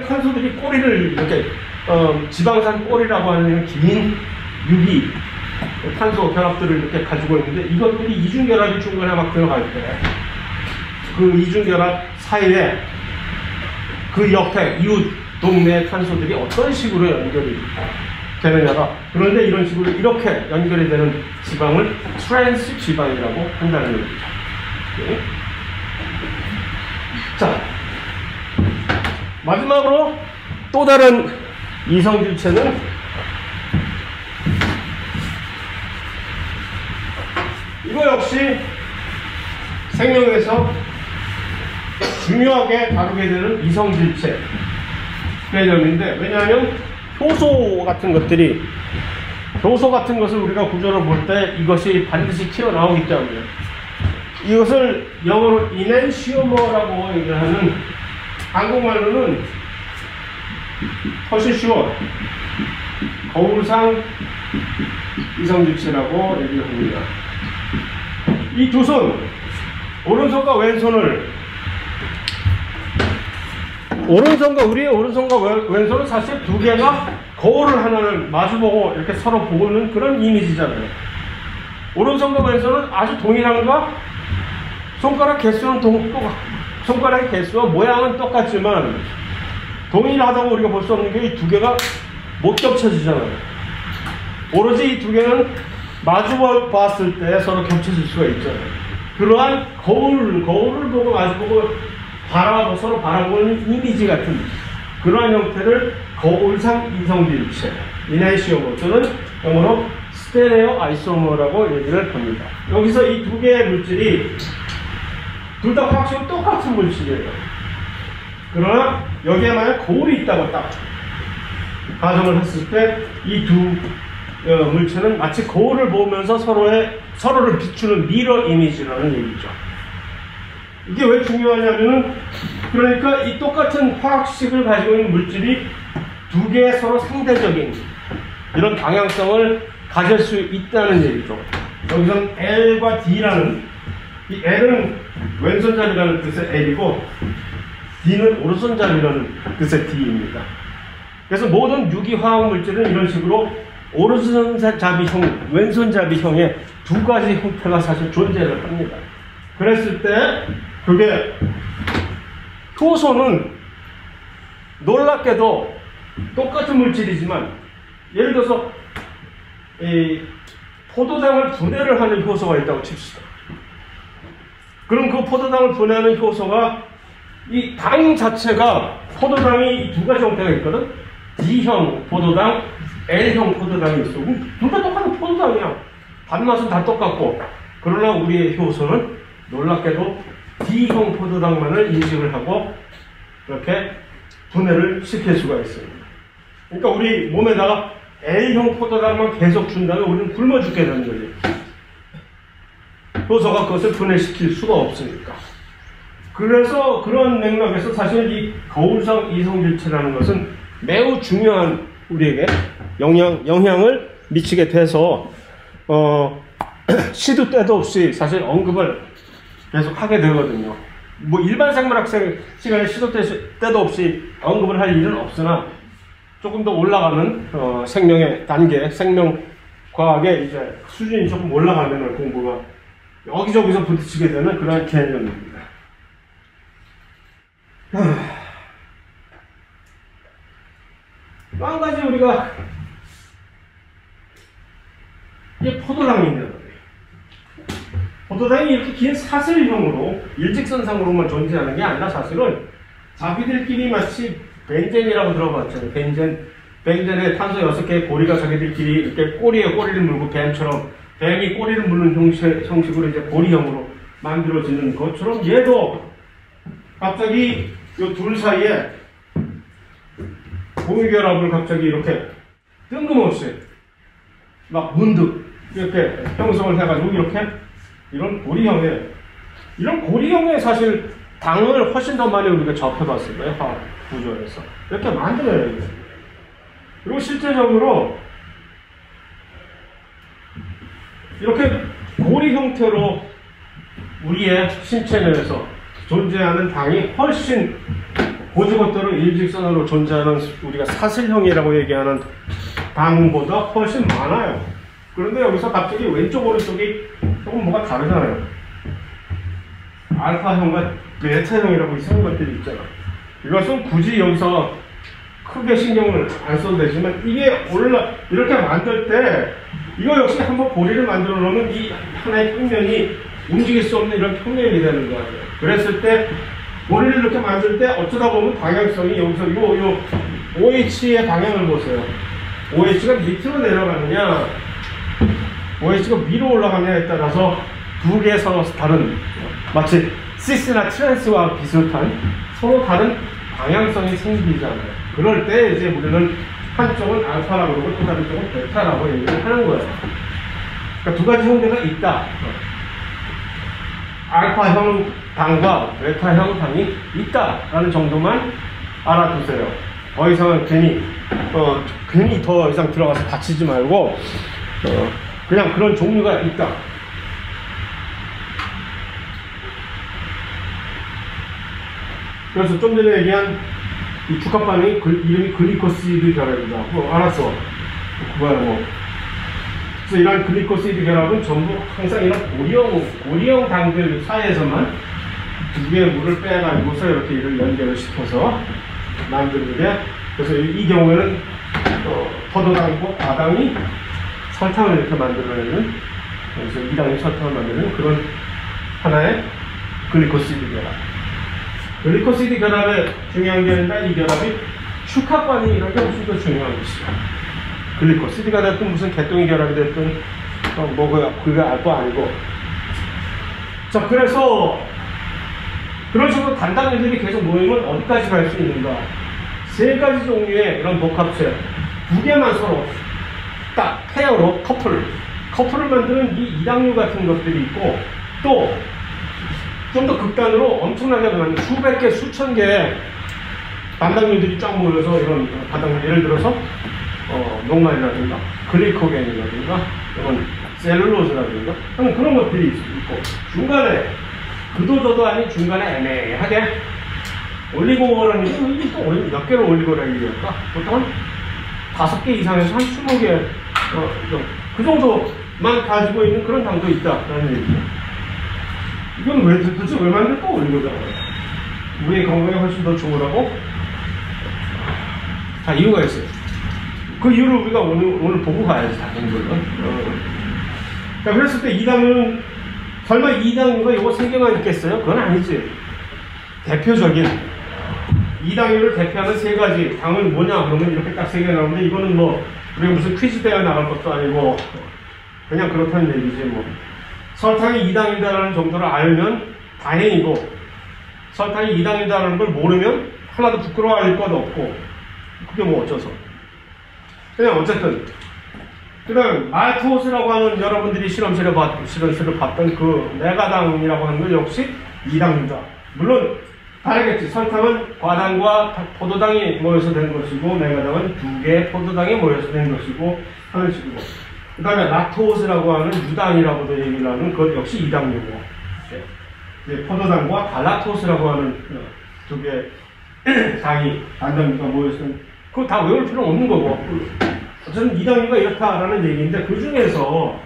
탄소들이 꼬리를 이렇게 지방산 꼬리라고 하는 긴 유기 탄소 결합들을 이렇게 가지고 있는데 이것들이 이중결합이 중간에 막 들어갈 때 그 이중결합 사이에 그 옆에 이웃 동네 탄소들이 어떤 식으로 연결이 되느냐가 그런데 이런 식으로 이렇게 연결이 되는 지방을 트랜스 지방이라고 한다는 얘기죠. 네. 자, 마지막으로 또 다른 이성질체는 이거 역시 생명에서 중요하게 다루게 되는 이성질체 개념인데 왜냐하면 효소 같은 것들이 효소 같은 것을 우리가 구조를 볼 때 이것이 반드시 튀어나오기 때문에 이것을 영어로 이넨시오머라고 얘기하는 한국말로는 훨씬 쉬워 거울상 이성질체라고 얘기를 합니다. 이 두 손 오른손과 왼손을 우리의 오른손과 왼손은 사실 두 개가 거울을 하나를 마주보고 이렇게 서로 보는 그런 이미지잖아요. 오른손과 왼손은 아주 동일한가? 손가락 개수는 손가락의 개수와 모양은 똑같지만 동일하다고 우리가 볼 수 없는 게 이 두 개가 못 겹쳐지잖아요. 오로지 이 두 개는 마주 봤을 때 서로 겹쳐질 수가 있잖아요. 그러한 거울을 보고 마주보고 서로 바라보는 이미지 같은 그러한 형태를 거울상 이성질체 이넨시오머 또는 영어로 스테레오 아이소머라고 얘기를 합니다. 여기서 이 두 개의 물질이 둘 다 확실히 똑같은 물질이에요. 그러나 여기에 만약 거울이 있다고 딱 가정을 했을 때 이 두 물체는 마치 거울을 보면서 서로를 비추는 미러 이미지라는 얘기죠. 이게 왜 중요하냐면은 그러니까 이 똑같은 화학식을 가지고 있는 물질이 두 개의 서로 상대적인 이런 방향성을 가질 수 있다는 얘기죠. 여기서는 L과 D라는 이 L은 왼손잡이라는 뜻의 L이고 D는 오른손잡이라는 뜻의 D입니다. 그래서 모든 유기화학 물질은 이런 식으로 오른손잡이형, 왼손잡이형의 두 가지 형태가 사실 존재를 합니다. 그랬을 때 그게 효소는 놀랍게도 똑같은 물질이지만 예를 들어서 이 포도당을 분해를 하는 효소가 있다고 칩시다. 그럼 그 포도당을 분해하는 효소가 이 당 자체가 포도당이 이 두 가지 형태가 있거든. D형 포도당, L형 포도당이 있어. 둘 다 똑같은 포도당이야. 단맛은 다 똑같고. 그러나 우리의 효소는 놀랍게도 D형 포도당만을 인식을 하고 이렇게 분해를 시킬 수가 있습니다. 그러니까 우리 몸에다가 L형 포도당만 계속 준다면 우리는 굶어 죽게 되는 거지. 효소가 그것을 분해시킬 수가 없으니까. 그래서 그런 맥락에서 사실 이 거울상 이성질체라는 것은 매우 중요한 우리에게 영향을 미치게 돼서 시도 때도 없이 사실 언급을 계속 하게 되거든요. 뭐 일반 생물학생 시간에 시도 때도 없이 언급을 할 일은 없으나 조금 더 올라가는 생명의 단계, 생명과학의 이제 수준이 조금 올라가면 공부가 여기저기서 부딪히게 되는 그런 개념입니다. 또 한 가지 우리가 이게 포도당이 있는 거예요. 포도당이 이렇게 긴 사슬형으로 일직선상으로만 존재하는 게 아니라 사실은 자기들끼리 마치 벤젠이라고 들어봤잖아요. 벤젠에 탄소 6개의 고리가 자기들끼리 이렇게 꼬리에 꼬리를 물고 뱀처럼 뱀이 꼬리를 물는 형식으로 이제 고리형으로 만들어지는 것처럼 얘도 갑자기 이 둘 사이에 공유결합을 갑자기 이렇게 뜬금없이 막 문득 이렇게 형성을 해가지고 이렇게 이런 고리형의 사실 당을 훨씬 더 많이 우리가 접해봤을 거예요. 화학 구조에서 이렇게 만들어야 돼요. 그리고 실제적으로 이렇게 고리 형태로 우리의 신체 내에서 존재하는 당이 훨씬 고지고대로 일직선으로 존재하는 우리가 사슬형이라고 얘기하는 당보다 훨씬 많아요. 그런데 여기서 갑자기 왼쪽 오른쪽이 조금 뭐가 다르잖아요. 알파형과 베타형이라고 이상한 것들이 있잖아. 이것은 굳이 여기서 크게 신경을 안 써도 되지만 이게 이렇게 만들 때 이거 역시 한번 고리를 만들어 놓으면 이 하나의 평면이 움직일 수 없는 이런 평면이 되는 거예요. 그랬을 때 고리를 이렇게 만들 때 어쩌다 보면 방향성이 여기서 요 OH의 방향을 보세요. OH가 밑으로 내려가느냐 OH가 위로 올라가느냐에 따라서 두 개의 서로 다른 마치 시스나 트랜스와 비슷한 서로 다른 방향성이 생기잖아요. 그럴 때 이제 우리는 한쪽은 알파라고 그러고 또 다른 쪽은 베타라고 얘기를 하는 거예요. 그러니까 두 가지 형태가 있다. 알파형 당과 베타형 당이 있다라는 정도만 알아두세요. 더 이상은 괜히 더 이상 들어가서 다치지 말고 그냥 그런 종류가 있다. 그래서 좀 전에 얘기한 이 주가 반응이 이름이 글리코시드 결합이다. 알았어. 그거야 뭐. 그래서 이런 글리코시드 결합은 전부 항상 이런 고리형 당들 사이에서만 두 개의 물을 빼가지고서 이렇게 이를 연결을 시켜서 만드는 게, 그래서 이 경우에는 포도당이고 과당이 설탕을 이렇게 만들어내는, 그래서 이당이 설탕을 만드는 그런 하나의 글리코시드 결합. 글리코시드 결합의 중요한 게 아니라 이 결합이 축합 반응이라는 게 훨씬 더 중요한 것이다. 글리코시드가 됐든 무슨 개똥이 결합이 됐든 그게 알 거 아니고. 자, 그래서 그런 식으로 단당류들이 계속 모이면 어디까지 갈 수 있는가? 세 가지 종류의 이런 복합체 두 개만 서로 딱 페어로 커플을 만드는 이 이당류 같은 것들이 있고, 또 좀 더 극단으로 엄청나게 많은 수백 개, 수천 개의 단당류들이 쫙 모여서 이런 단당류, 예를 들어서 녹말이라든가 글리코겐이라든가 이런 셀룰로즈라든가 하는 그런 것들이 있고, 중간에 그도저도 아닌 중간에 애매하게 올리고라는 이게 또 몇 개를 올리고라 얘기할까? 보통 한 5개 이상에서 한 20개 그 정도만 가지고 있는 그런 당도 있다라는 얘기죠. 이건 도대체 왜 만들까? 올리고잖아. 우리의 건강에 훨씬 더 좋으라고 다 이유가 있어요. 그 이유를 우리가 오늘 보고 가야지, 다른 걸로. 자, 그랬을 때 이당은 설마 이당류가 이거 3개만 있겠어요? 그건 아니지. 대표적인 이당류를 대표하는 3가지 당은 뭐냐 그러면 이렇게 딱 3개 나오는데, 이거는 뭐 우리가 무슨 퀴즈 대회 나갈 것도 아니고 그냥 그렇다는 얘기지 뭐. 설탕이 2당이다라는 정도를 알면 다행이고, 설탕이 2당이다라는 걸 모르면 하나도 부끄러워할 것도 없고, 그게 뭐 어쩌서. 그냥 어쨌든 그다음 말토스라고 하는, 여러분들이 실험실에 봤던 그 메가당이라고 하는 건 역시 2당류다. 물론 다르겠지. 설탕은 과당과 포도당이 모여서 된 것이고, 메가당은 2개의 포도당이 모여서 된 것이고 하는 식이고, 그 다음에 락토스라고 하는 유당이라고도 얘기를 하는 것 역시 2당류고, 포도당과 갈락토스라고 하는 2개의 당이, 단당류가 모여서, 그거 다 외울 필요는 없는 거고, 어쨌든 2당류가 이렇다라는 얘기인데, 그 중에서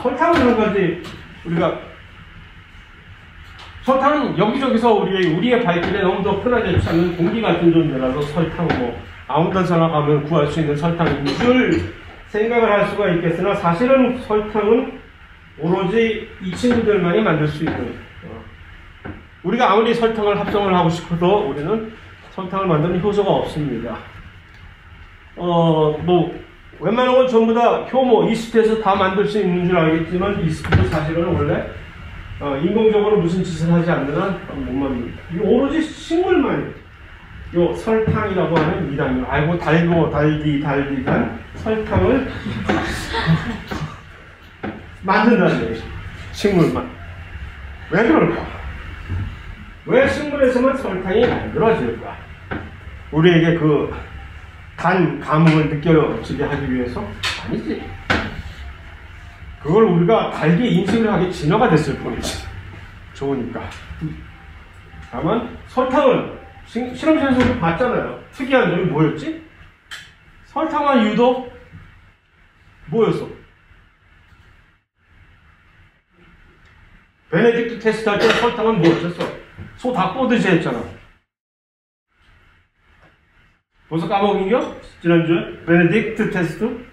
설탕은 한 가지 우리가, 설탕은 여기저기서 우리의 발길에 너무 더 편하게 찾는 공기 같은 존재라서 설탕 뭐 아무 데서나 가면 구할 수 있는 설탕인 줄 생각을 할 수가 있겠으나, 사실은 설탕은 오로지 이 친구들만이 만들 수 있는, 우리가 아무리 설탕을 합성을 하고 싶어도 우리는 설탕을 만드는 효소가 없습니다. 뭐 웬만한 건 전부 다 효모, 이스트에서 다 만들 수 있는 줄 알겠지만, 이스트도 사실은 원래 인공적으로 무슨 짓을 하지 않는 한 못 만듭니다. 오로지 식물만이 요 설탕이라고 하는 이당류, 알고 달디간 설탕을 만든다는 얘기. 식물만. 왜 그럴까? 왜 식물에서만 설탕이 만들어질까? 우리에게 그 단 감흥을 느껴지게 하기 위해서? 아니지. 그걸 우리가 달게 인식을 하게 진화가 됐을 뿐이지. 좋으니까. 다만 설탕은 실험실에서 우리 봤잖아요. 특이한 점이 뭐였지? 설탕은 유독 뭐였어? 베네딕트 테스트 할 때 설탕은 뭐였었어? 소 닭보듯이 했잖아. 벌써 까먹은겨? 지난주에? 베네딕트 테스트?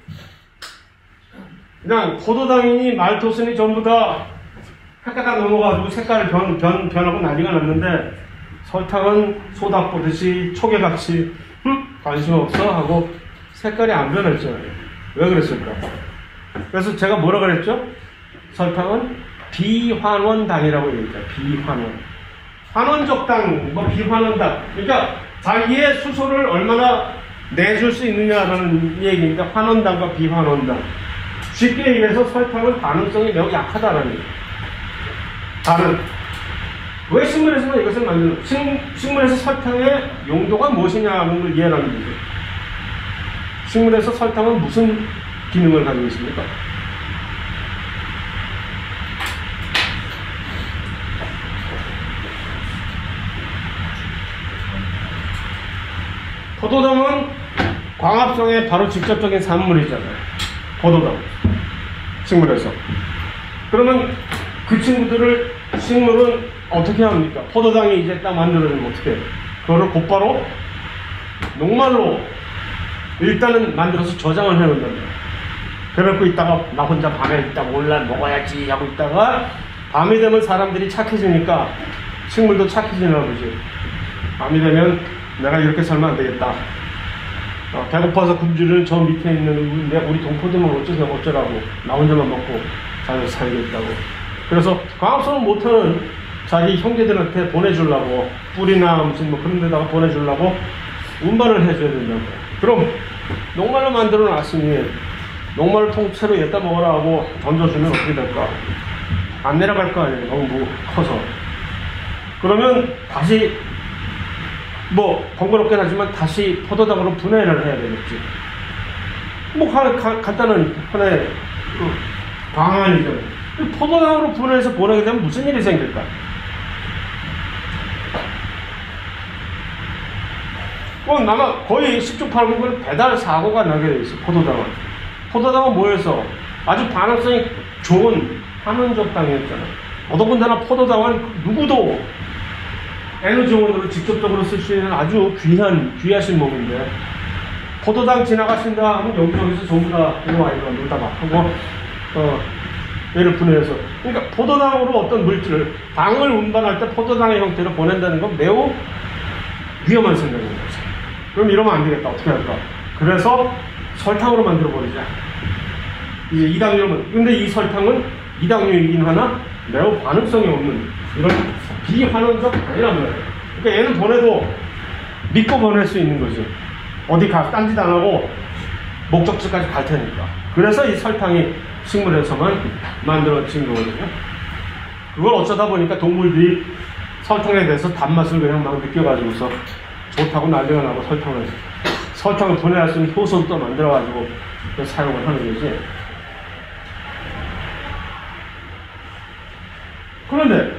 그냥 포도당이니 말토스니 전부 다 깎아가 넘어가지고 색깔을 변하고 난리가 났는데 설탕은 소 닭보듯이 초계같이 관심 없어 하고 색깔이 안 변했잖아요. 왜 그랬을까? 그래서 제가 뭐라 그랬죠? 설탕은 비환원당이라고 얘기했죠. 비환원. 환원적 당, 뭐 비환원당. 그러니까 자기의 수소를 얼마나 내줄 수 있느냐라는 얘기인데 환원당과 비환원당. 쉽게 얘기해서 설탕은 반응성이 매우 약하다라는 얘기예요. 다른. 왜 식물에서만 이것을 만드는? 식물에서 설탕의 용도가 무엇이냐는 걸 이해하는 거죠. 식물에서 설탕은 무슨 기능을 가지고 있습니까? 포도당은 광합성의 바로 직접적인 산물이잖아요. 포도당. 식물에서. 그러면 그 친구들을 식물은 어떻게 합니까? 포도당이 이제 딱 만들어지면 어떻게 해요? 그거를 곧바로 녹말로 일단은 만들어서 저장을 해놓는답니다. 그래놓고 있다가 나 혼자 밤에 있다 몰라 먹어야지 하고 있다가 밤이 되면 사람들이 착해지니까 식물도 착해지나 보지. 밤이 되면 내가 이렇게 살면 안 되겠다. 배고파서 굶주리는 저 밑에 있는 우리 동포들만 어쩌라고 나 혼자만 먹고 잘 살겠다고. 그래서 광합성을 못하는 자기 형제들한테 보내주려고 뿌리나 무슨 뭐 그런 데다가 보내주려고 운반을 해줘야 된다고. 그럼 녹말로 만들어 놨으니 녹말을 통째로 여기다 먹으라 하고 던져주면 어떻게 될까? 안 내려갈 거 아니에요. 너무 커서. 그러면 다시 뭐 번거롭긴 하지만 다시 포도당으로 분해를 해야 되겠지. 뭐 간단한 하나의 방안이죠. 포도당으로 분해해서 보내게 되면 무슨 일이 생길까? 아마 거의 10중 8구는 배달 사고가 나게 돼 있어. 포도당은 뭐였어? 아주 반응성이 좋은 환원적 당이었잖아. 더더군다나 포도당은 누구도 에너지원으로 직접적으로 쓸 수 있는 아주 귀하신 몸인데 포도당 지나가신다 하면 여기저기서 전부 다 이거 아이가 놀다 막 하고 얘를 분해해서. 그러니까 포도당으로 어떤 물질을 당을 운반할 때 포도당의 형태로 보낸다는 건 매우 위험한 생각인 거죠. 그럼 이러면 안 되겠다. 어떻게 할까? 그래서 설탕으로 만들어 버리자. 이제 이당류는, 근데 이 설탕은 이당류이긴 하나 매우 반응성이 없는 이런 비환원적 당이란 말이에요. 그러니까 얘는 보내도 믿고 보낼 수 있는 거죠. 어디 딴짓 안 하고 목적지까지 갈 테니까. 그래서 이 설탕이 식물에서만 만들어진 거거든요. 그걸 어쩌다 보니까 동물들이 설탕에 대해서 단맛을 그냥 막 느껴가지고서 좋다고 난리가 나고 설탕을 분해할 수 있는 효소도 또 만들어가지고 사용을 하는 거지. 그런데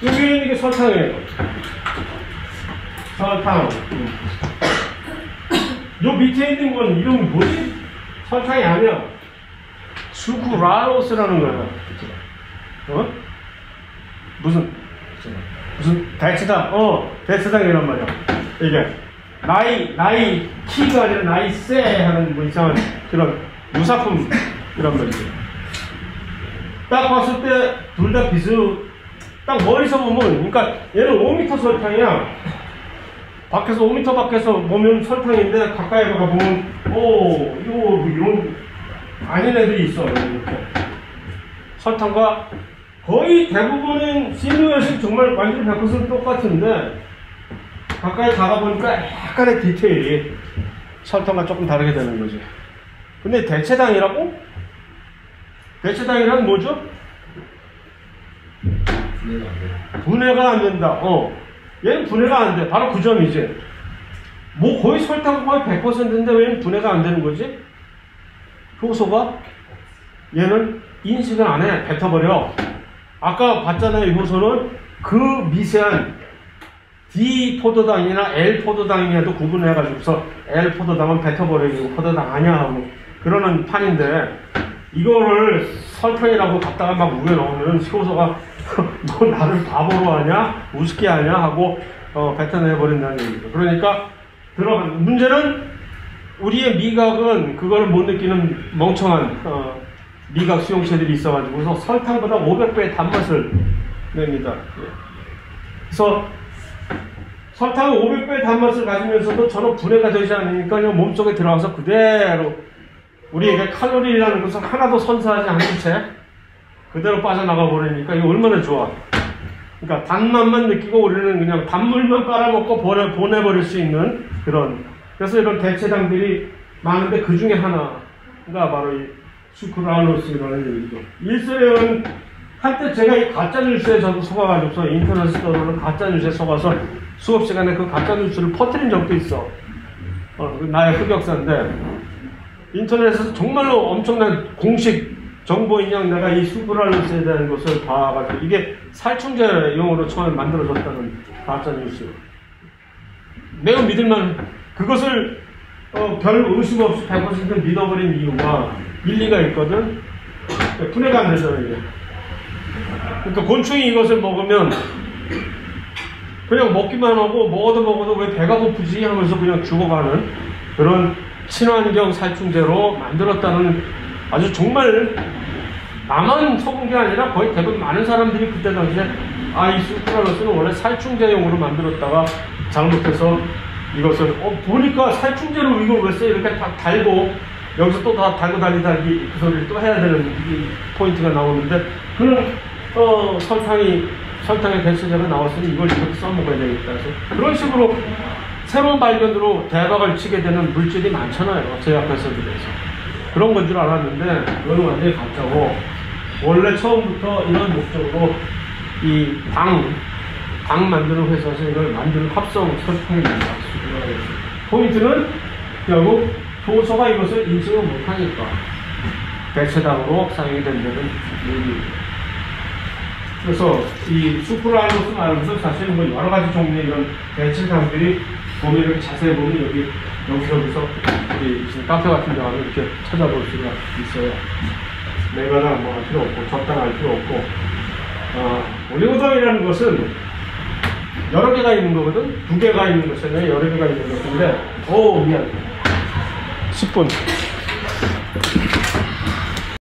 여기 있는 게 설탕이에요. 설탕. 요 밑에 있는 건 이름이 뭐지? 설탕이 아니야. 수크랄로스라는 거야. 무슨 대체당? 대체당이란 말이야. 이게 나이 키가 아니라 나이 세 하는 뭐 이상한 그런 유사품 이란 말이지. 딱 봤을 때 둘 다 딱 멀리서 보면, 그러니까 얘는 5m 설탕이야. 5m 밖에서 보면 설탕인데 가까이 가보면 이거 뭐 이런 아닌 애들이 있어. 이렇게. 설탕과 거의 대부분은 시뮬레이션 정말 완전히 100% 똑같은데 가까이 가보니까 약간의 디테일이 설탕과 조금 다르게 되는 거지. 근데 대체당이라고? 대체당이란 뭐죠? 분해가 안 된다. 얘는 분해가 안 돼. 바로 그 점이지. 뭐 거의 설탕 거의 100%인데 왜 얘는 분해가 안 되는 거지? 효소가 얘는 인식을 안 해. 뱉어버려. 아까 봤잖아요. 효소는 그 미세한 D 포도당이나 L 포도당이라도 구분해가지고서 L 포도당은 뱉어버리고 포도당 아니야 하고 그러는 판인데 이거를 설탕이라고 갖다가 막 우겨 넣으면 효소가 너 나를 바보로 하냐? 우습게 하냐? 하고 뱉어내버린다는 얘기죠. 그러니까 들어간 문제는 우리의 미각은 그거를 못 느끼는 멍청한 미각 수용체들이 있어가지고서 설탕보다 500배의 단맛을 냅니다. 그래서 설탕은 500배의 단맛을 가지면서도 전혀 분해가 되지 않으니까 그냥 몸속에 들어가서 그대로 우리에게 칼로리라는 것을 하나도 선사하지 않은 채 그대로 빠져나가 버리니까 이거 얼마나 좋아. 그러니까 단맛만 느끼고 우리는 그냥 단물만 빨아먹고 보내버릴 수 있는 그런, 그래서 이런 대체당들이 많은데 그 중에 하나가 바로 이 수크랄로스라는 얘기죠. 일설에는 한때 제가 이 가짜뉴스에 저도 속아가지고서 인터넷에 떠도는 가짜뉴스에 속아서 수업 시간에 그 가짜뉴스를 퍼뜨린 적도 있어. 나의 흑역사인데 인터넷에서 정말로 엄청난 공식 정보인 양 내가 이 수크랄로스에 대한 것을 봐가지고 이게 살충제용으로 처음에 만들어졌다는 가짜뉴스. 매우 믿을만, 그것을 별 의심 없이 100% 믿어버린 이유가 일리가 있거든. 분해가 안 되잖아 이게. 그러니까 곤충이 이것을 먹으면 그냥 먹기만 하고 먹어도 왜 배가 고프지 하면서 그냥 죽어가는 그런 친환경 살충제로 만들었다는, 아주 정말 나만 속은 게 아니라 거의 대부분 많은 사람들이 그때 당시에 이 수크랄로스는 원래 살충제용으로 만들었다가 잘못해서 이것을 보니까 살충제로 이걸 왜 써? 이렇게 다 달고 여기서 또 다 달고 달리다기 그 소리를 또 해야 되는 포인트가 나오는데, 그런 설탕의 대체제가 나왔으니 이걸 이렇게 써먹어야 되겠다 해서 그런 식으로 새로운 발견으로 대박을 치게 되는 물질이 많잖아요. 제약회사들에서. 그런 건 줄 알았는데 그건 완전히 가짜고, 원래 처음부터 이런 목적으로 이 당 만드는 회사에서 이걸 만드는 합성 설탕입니다. 포인트는 결국 효소가 이것을 인식을 못하니까 대체당으로 사용이 된다는 얘기입니다. 그래서 이 수크랄로스 말고도 사실은 뭐 여러 가지 종류의 이런 대체당들이 보면 자세히 보면 여기서 우리 지금 카페 같은 데 가면 이렇게 찾아볼 수가 있어요. 매가랑 뭐 할 필요 없고 적당할 필요 없고, 올리고당이라는 것은 여러 개가 있는 거거든. 2개가 있는 것이잖아요. 여러 개가 있는 것인데, 미안. 10분.